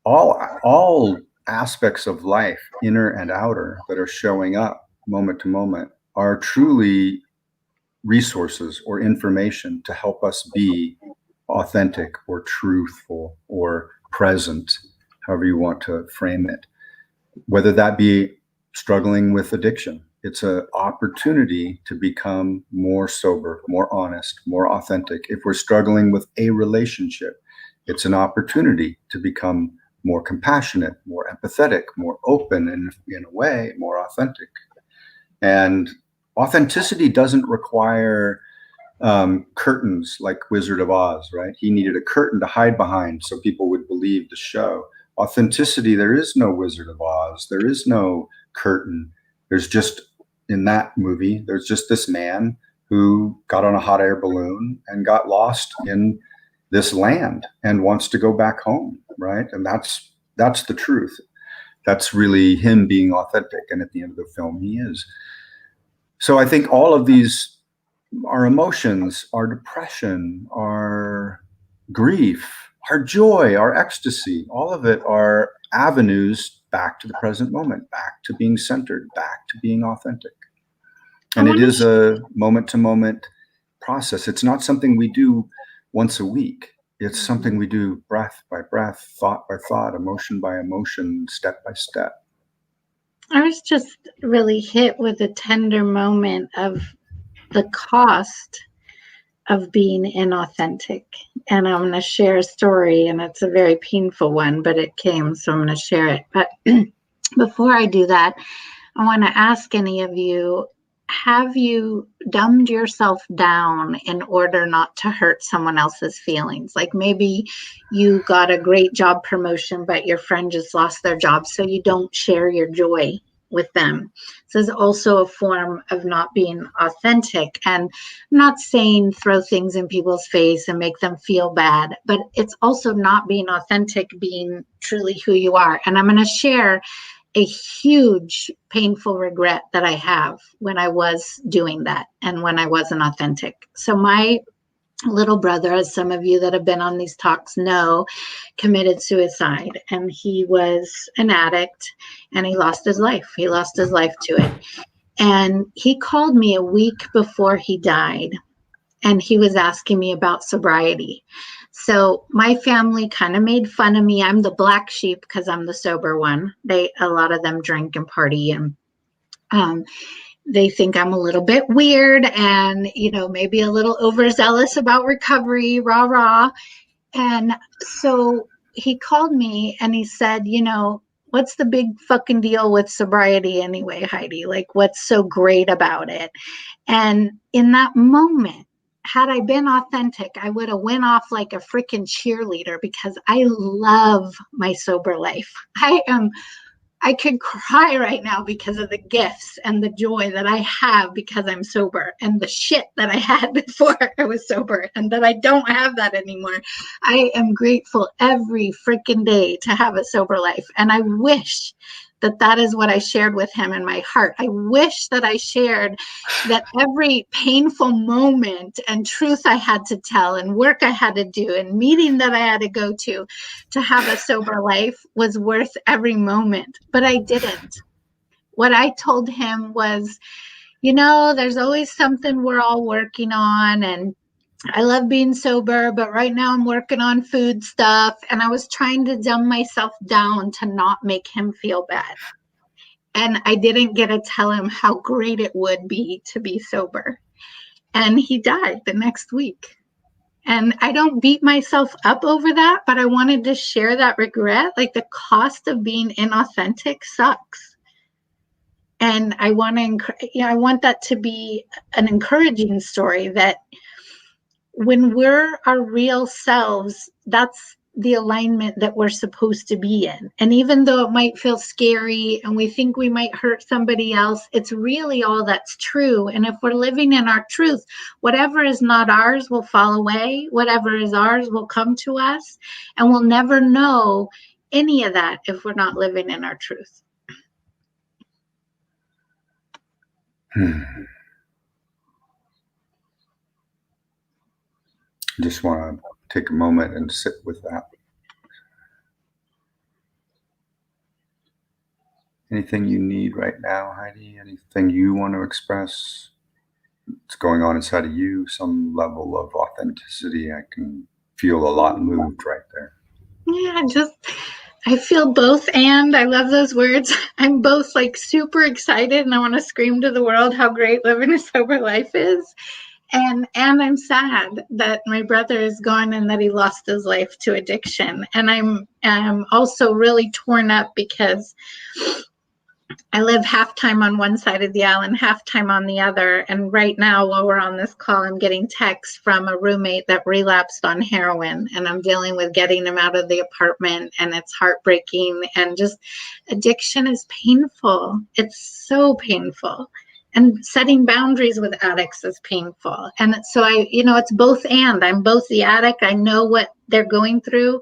all aspects of life, inner and outer, that are showing up moment to moment are truly resources or information to help us be authentic or truthful or present, however you want to frame it. Whether that be struggling with addiction, it's an opportunity to become more sober, more honest, more authentic. If we're struggling with a relationship, it's an opportunity to become more compassionate, more empathetic, more open, and in a way, more authentic. And authenticity doesn't require curtains like Wizard of Oz, right? He needed a curtain to hide behind so people would believe the show. Authenticity, there is no Wizard of Oz. There is no curtain. There's just, in that movie, there's just this man who got on a hot air balloon and got lost in this land and wants to go back home, right? And that's the truth. That's really him being authentic. And at the end of the film, he is. So I think all of these, our emotions, our depression, our grief, our joy, our ecstasy, all of it are avenues back to the present moment, back to being centered, back to being authentic. And it is a moment-to-moment process. It's not something we do once a week. It's something we do breath by breath, thought by thought, emotion by emotion, step by step. I was just really hit with a tender moment of the cost of being inauthentic. And I'm going to share a story, and it's a very painful one, but it came, so I'm going to share it. But before I do that, I want to ask any of you, have you dumbed yourself down in order not to hurt someone else's feelings? Like maybe you got a great job promotion, but your friend just lost their job, so you don't share your joy with them. So it's also a form of not being authentic. And I'm not saying throw things in people's face and make them feel bad, but it's also not being authentic, being truly who you are. And I'm going to share a huge painful regret that I have when I was doing that and when I wasn't authentic. So my little brother, as some of you that have been on these talks know, committed suicide, and he was an addict and he lost his life. He lost his life to it. And he called me a week before he died, and he was asking me about sobriety. So my family kind of made fun of me. I'm the black sheep because I'm the sober one. A lot of them drink and party, and they think I'm a little bit weird and, maybe a little overzealous about recovery, rah, rah. And so he called me and he said, what's the big fucking deal with sobriety anyway, Heidi? Like, what's so great about it? And in that moment, had I been authentic, I would have went off like a freaking cheerleader because I love my sober life. I could cry right now because of the gifts and the joy that I have because I'm sober, and the shit that I had before I was sober, and that I don't have that anymore. I am grateful every freaking day to have a sober life. And I wish that that is what I shared with him in my heart. I wish that I shared that every painful moment and truth I had to tell and work I had to do and meeting that I had to go to have a sober life was worth every moment. But I didn't. What I told him was, there's always something we're all working on, and I love being sober, but right now I'm working on food stuff. And I was trying to dumb myself down to not make him feel bad. And I didn't get to tell him how great it would be to be sober. And he died the next week. And I don't beat myself up over that, but I wanted to share that regret. Like, the cost of being inauthentic sucks. And I want that to be an encouraging story, that when we're our real selves, that's the alignment that we're supposed to be in. And even though it might feel scary and we think we might hurt somebody else, it's really all that's true. And if we're living in our truth, whatever is not ours will fall away. Whatever is ours will come to us. And we'll never know any of that if we're not living in our truth. Just want to take a moment and sit with that. Anything you need right now, Heidi? Anything you want to express? What's going on inside of you? Some level of authenticity. I can feel a lot moved right there. Yeah, I feel both, and I love those words. I'm both like super excited and I want to scream to the world how great living a sober life is. And I'm sad that my brother is gone and that he lost his life to addiction. And I'm also really torn up because I live half time on one side of the island, half time on the other. And right now, while we're on this call, I'm getting texts from a roommate that relapsed on heroin, and I'm dealing with getting him out of the apartment, and it's heartbreaking. And just addiction is painful. It's so painful. And setting boundaries with addicts is painful. And so it's both and. I'm both the addict. I know what they're going through.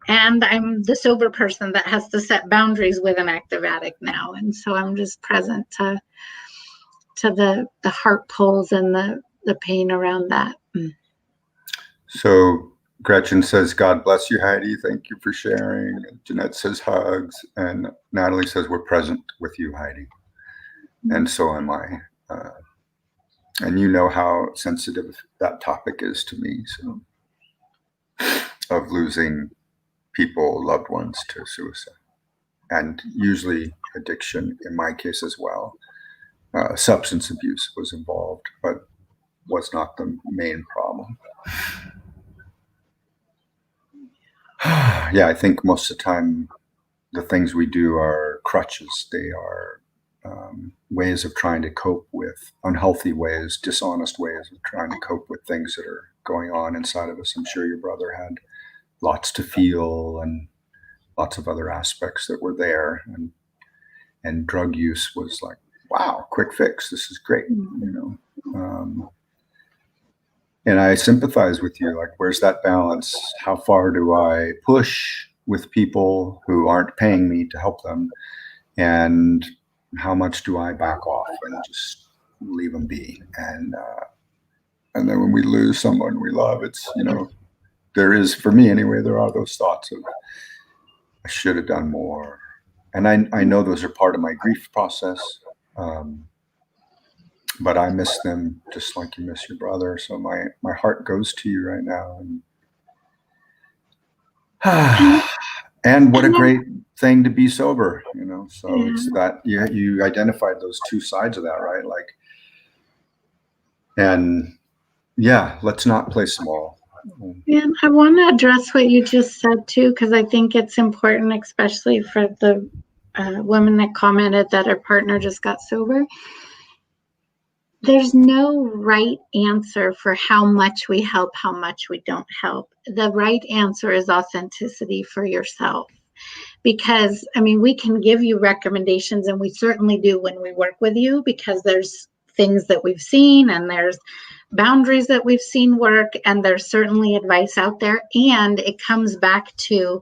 And I'm the sober person that has to set boundaries with an active addict now. And so I'm just present to the heart pulls and the pain around that. So Gretchen says, God bless you, Heidi. Thank you for sharing. Jeanette says hugs. And Natalie says, we're present with you, Heidi. And so am I. And you know how sensitive that topic is to me. So, of losing people, loved ones, to suicide, and usually addiction in my case as well. Substance abuse was involved, but was not the main problem. Yeah, I think most of the time the things we do are crutches. They are ways of trying to cope with unhealthy ways, dishonest ways of trying to cope with things that are going on inside of us. I'm sure your brother had lots to feel and lots of other aspects that were there, and drug use was like, wow, quick fix, this is great, and I sympathize with you. Like, where's that balance? How far do I push with people who aren't paying me to help them, and how much do I back off and just leave them be? And then when we lose someone we love, it's there is, for me anyway, there are those thoughts of, I should have done more. And I know those are part of my grief process. But I miss them just like you miss your brother. So my heart goes to you right now. And what a great thing to be sober, So it's that you identified those two sides of that, right? Like, and yeah, let's not play small. And I want to address what you just said too, because I think it's important, especially for the woman that commented that her partner just got sober. there's no right answer for how much we help, how much we don't help. The right answer is authenticity for yourself. Because, I mean, we can give you recommendations, and we certainly do when we work with you, because there's things that we've seen and there's boundaries that we've seen work, and there's certainly advice out there. And it comes back to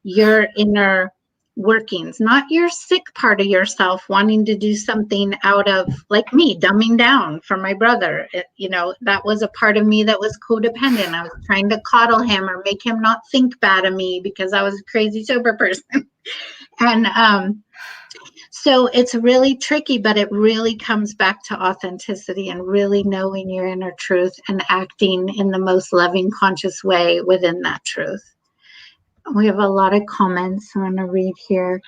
your inner workings, not your sick part of yourself wanting to do something out of, like me, dumbing down for my brother. That was a part of me that was codependent. I was trying to coddle him or make him not think bad of me because I was a crazy sober person. And so it's really tricky, but it really comes back to authenticity and really knowing your inner truth and acting in the most loving, conscious way within that truth. We have a lot of comments I want to read here.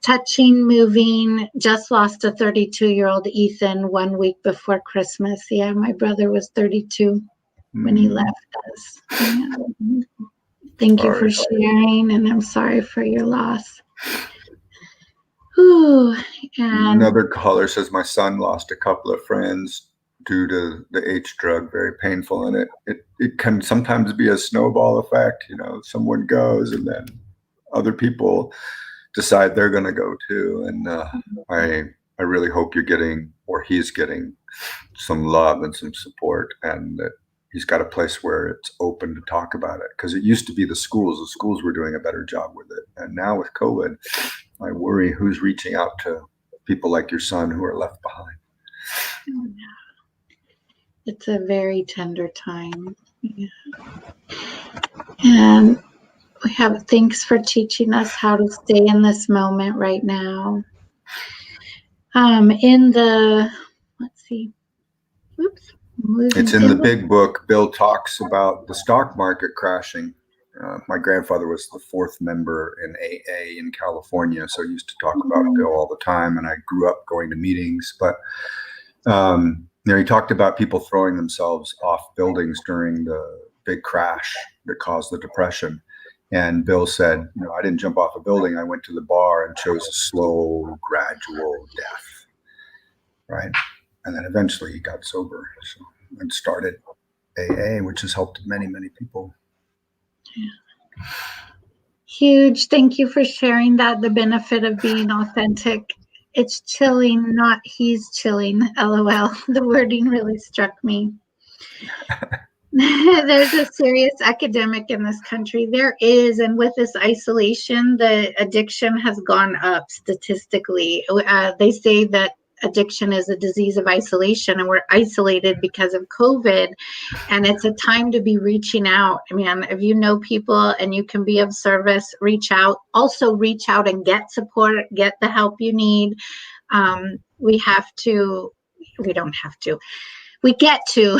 Touching, moving, just lost a 32-year-old Ethan 1 week before Christmas. Yeah, my brother was 32 when he left us. Yeah. Thank you for sharing, and I'm sorry for your loss. Ooh, and another caller says, my son lost a couple of friends due to the H drug, very painful. And it can sometimes be a snowball effect. Someone goes and then other people decide they're going to go too. And I really hope you're getting, or he's getting, some love and some support, and that he's got a place where it's open to talk about it. Because it used to be the schools were doing a better job with it. And now with COVID, I worry who's reaching out to people like your son who are left behind. It's a very tender time. Yeah. And we have thanks for teaching us how to stay in this moment right now. Let's see. Oops. It's in the big book. Bill talks about the stock market crashing. My grandfather was the fourth member in AA in California, so I used to talk about Bill all the time, and I grew up going to meetings. But he talked about people throwing themselves off buildings during the big crash that caused the Depression. And Bill said, I didn't jump off a building. I went to the bar and chose a slow, gradual death, right? And then eventually he got sober and started AA, which has helped many, many people. Yeah. Huge. Thank you for sharing that. The benefit of being authentic. It's chilling, not he's chilling. LOL. The wording really struck me. There's a serious epidemic in this country. There is, and with this isolation, the addiction has gone up statistically. They say that addiction is a disease of isolation, and we're isolated because of COVID, and it's a time to be reaching out. I mean, if you know people and you can be of service, reach out. Also reach out and get support, get the help you need. We get to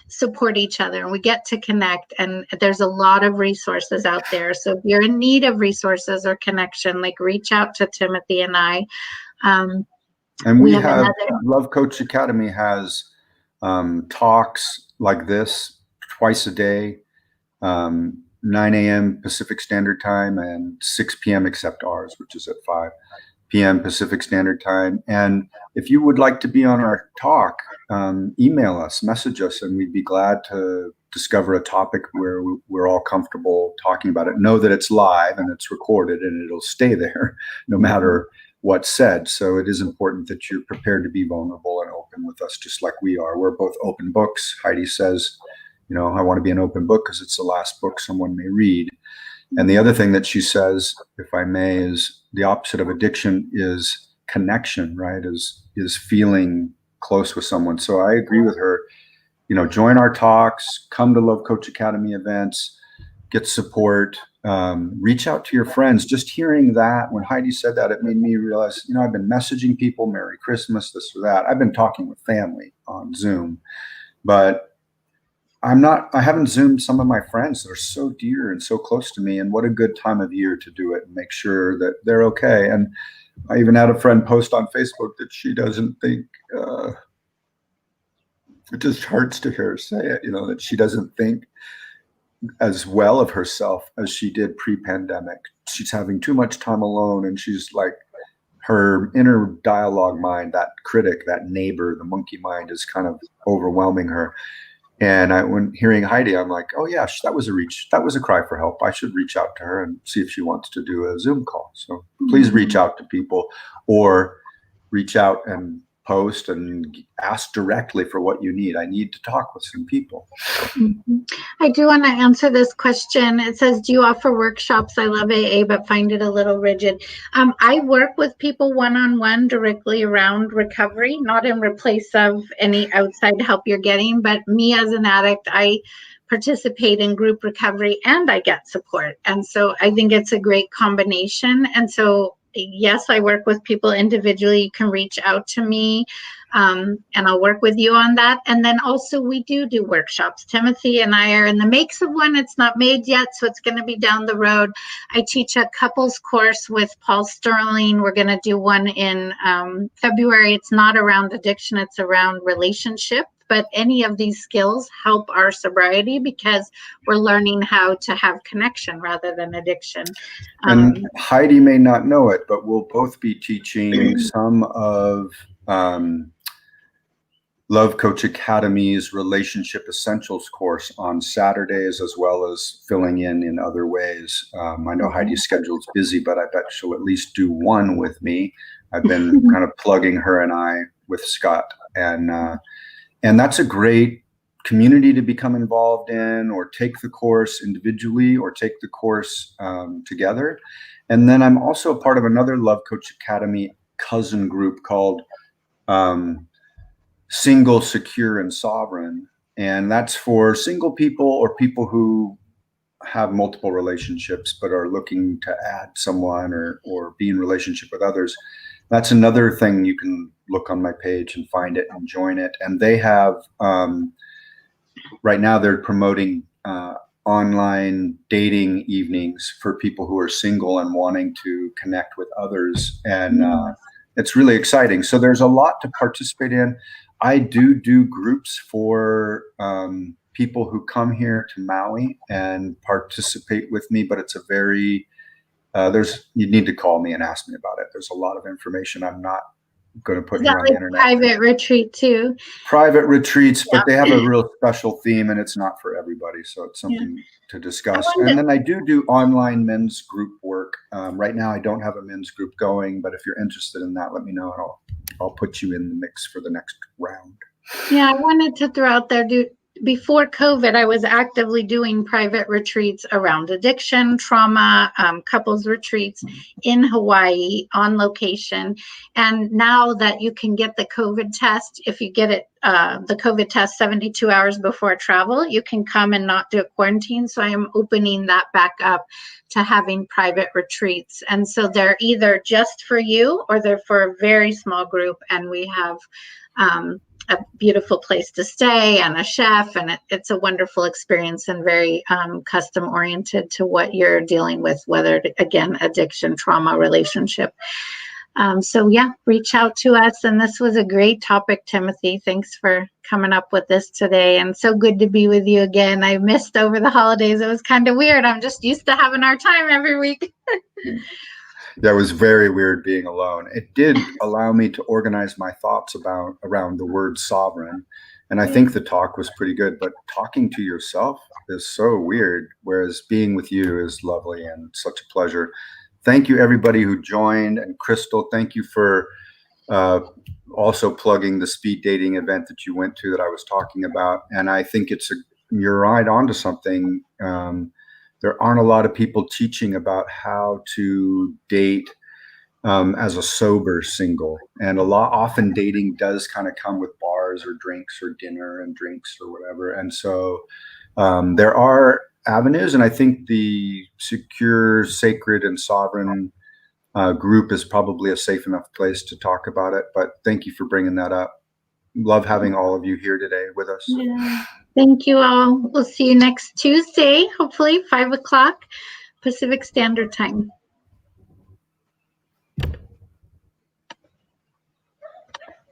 support each other, and we get to connect, and there's a lot of resources out there. So if you're in need of resources or connection, like reach out to Timothy and I. And we have Love Coach Academy has talks like this twice a day, 9 a.m. Pacific Standard Time and 6 p.m. except ours, which is at 5 p.m. Pacific Standard Time. And if you would like to be on our talk, email us, message us, and we'd be glad to discover a topic where we're all comfortable talking about it. Know that it's live and it's recorded and it'll stay there no matter what's said. So it is important that you're prepared to be vulnerable and open with us, just like we are. We're both open books. Heidi says, I want to be an open book because it's the last book someone may read. And the other thing that she says, if I may, is the opposite of addiction is connection, right? Is feeling close with someone. So I agree with her. Join our talks, come to Love Coach Academy events, get support, reach out to your friends. Just hearing that, when Heidi said that, it made me realize, I've been messaging people, Merry Christmas, this or that. I've been talking with family on Zoom, but I haven't Zoomed some of my friends that are so dear and so close to me. And what a good time of year to do it and make sure that they're okay. And I even had a friend post on Facebook that she doesn't think, it just hurts to hear her say it, that she doesn't think as well of herself as she did pre-pandemic. She's having too much time alone, and she's like her inner dialogue mind, that critic, that neighbor, the monkey mind, is kind of overwhelming her. And when hearing Heidi, I'm like, oh yeah, that was a cry for help. I should reach out to her and see if she wants to do a Zoom call. So please reach out to people, or reach out and post and ask directly for what you need. I need to talk with some people. I do want to answer this question. It says, do you offer workshops? I love AA, but find it a little rigid. I work with people one-on-one directly around recovery, not in replace of any outside help you're getting, but me as an addict, I participate in group recovery and I get support. And so I think it's a great combination. And so yes, I work with people individually. You can reach out to me, and I'll work with you on that. And then also we do workshops. Timothy and I are in the makes of one. It's not made yet, so it's going to be down the road. I teach a couples course with Paul Sterling. We're going to do one in February. It's not around addiction. It's around relationship. But any of these skills help our sobriety because we're learning how to have connection rather than addiction. And Heidi may not know it, but we'll both be teaching some of Love Coach Academy's Relationship Essentials course on Saturdays, as well as filling in other ways. I know Heidi's schedule's busy, but I bet she'll at least do one with me. I've been kind of plugging her and I with Scott, and that's a great community to become involved in, or take the course individually, or take the course together. And then I'm also a part of another Love Coach Academy cousin group called Single, Secure, and Sovereign. And that's for single people or people who have multiple relationships but are looking to add someone or be in relationship with others. That's another thing. You can look on my page and find it and join it. And they have, right now they're promoting online dating evenings for people who are single and wanting to connect with others. And it's really exciting. So there's a lot to participate in. I do groups for people who come here to Maui and participate with me, but it's a very, you need to call me and ask me about it. There's a lot of information I'm not going to put here on the internet. Private retreat too. Private retreats, but they have a real special theme, and it's not for everybody. So it's something to discuss. And then I do online men's group work. Right now I don't have a men's group going, but if you're interested in that, let me know, and I'll put you in the mix for the next round. Yeah, I wanted to throw out there, before COVID, I was actively doing private retreats around addiction, trauma, couples retreats in Hawaii on location. And now that you can get the COVID test, if you get it, the COVID test 72 hours before travel, you can come and not do a quarantine. So I am opening that back up to having private retreats. And so they're either just for you or they're for a very small group. And we have a beautiful place to stay and a chef, and it's a wonderful experience and very custom oriented to what you're dealing with, whether again, addiction, trauma, relationship. So yeah, reach out to us. And this was a great topic, Timothy. Thanks for coming up with this today, and so good to be with you again. I missed over the holidays. It was kind of weird. I'm just used to having our time every week. That was very weird being alone. It did allow me to organize my thoughts around the word sovereign. And I think the talk was pretty good, but talking to yourself is so weird, whereas being with you is lovely and such a pleasure. Thank you, everybody who joined. And Crystal, thank you for also plugging the speed dating event that you went to that I was talking about. And I think you're right onto something. There aren't a lot of people teaching about how to date as a sober single. And often dating does kind of come with bars or drinks or dinner and drinks or whatever. And so there are avenues, and I think the Secure, Sacred, and Sovereign group is probably a safe enough place to talk about it. But thank you for bringing that up. Love having all of you here today with us. Yeah. Thank you all. We'll see you next Tuesday, hopefully 5 o'clock Pacific Standard Time.